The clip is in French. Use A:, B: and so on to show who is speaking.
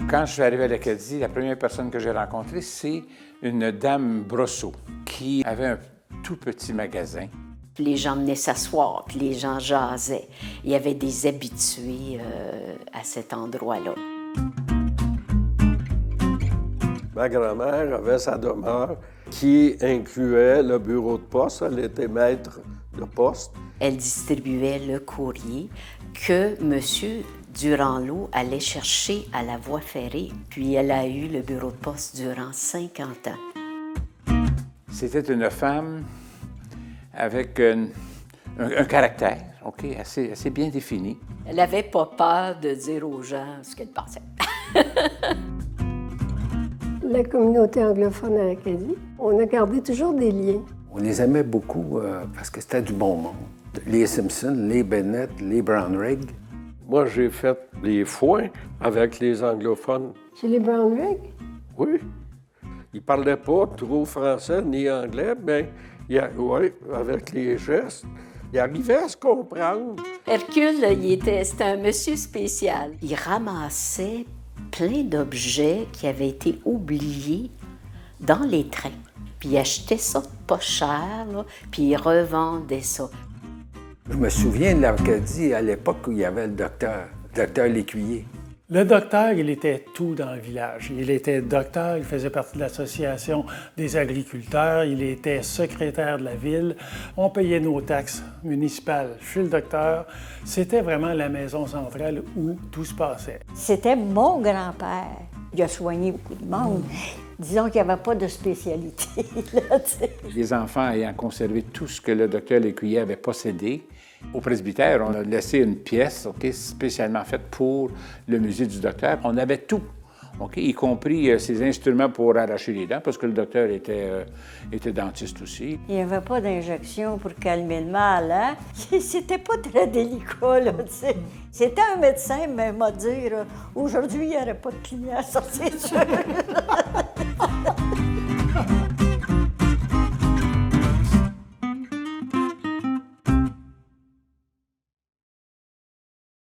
A: Quand je suis arrivé à l'Acadie, la première personne que j'ai rencontrée, c'est une dame Brosseau qui avait un tout petit magasin.
B: Les gens venaient s'asseoir, puis les gens jasaient. Il y avait des habitués à cet endroit-là.
C: Ma grand-mère avait sa demeure qui incluait le bureau de poste. Elle était maître de poste.
B: Elle distribuait le courrier que M. Durand-Lot allait chercher à la voie ferrée. Puis elle a eu le bureau de poste durant 50 ans.
A: C'était une femme avec un caractère, OK, assez bien défini.
B: Elle n'avait pas peur de dire aux gens ce qu'elle pensait.
D: La communauté anglophone à l'Acadie, on a gardé toujours des liens.
E: On les aimait beaucoup parce que c'était du bon monde. Les Simpson, les Bennett, les Brownrigg.
C: Moi, j'ai fait des foins avec les anglophones.
D: Chez les Brownrigg?
C: Oui. Ils ne parlaient pas trop français ni anglais, mais oui, avec les gestes, ils arrivaient à se comprendre.
B: Hercule, c'était un monsieur spécial. Il ramassait plein d'objets qui avaient été oubliés dans les trains. Puis il achetait ça pas cher, là, puis il revendait ça.
E: Je me souviens de l'Acadie à l'époque où il y avait le docteur Lécuyer.
F: Le docteur, il était tout dans le village. Il était docteur, il faisait partie de l'association des agriculteurs, il était secrétaire de la ville. On payait nos taxes municipales chez le docteur. C'était vraiment la maison centrale où tout se passait.
G: C'était mon grand-père. Il a soigné beaucoup de monde. Disons qu'il n'y avait pas de spécialité. Là,
A: les enfants ayant conservé tout ce que le docteur Lécuyer avait possédé, au presbytère, on a laissé une pièce spécialement faite pour le musée du docteur. On avait tout, y compris ses instruments pour arracher les dents, parce que le docteur était dentiste aussi.
G: Il n'y avait pas d'injection pour calmer le mal, hein? C'était pas très délicat, là, tu sais. C'était un médecin, mais m'a dit, aujourd'hui, il n'y aurait pas de clients, ça c'est sûr.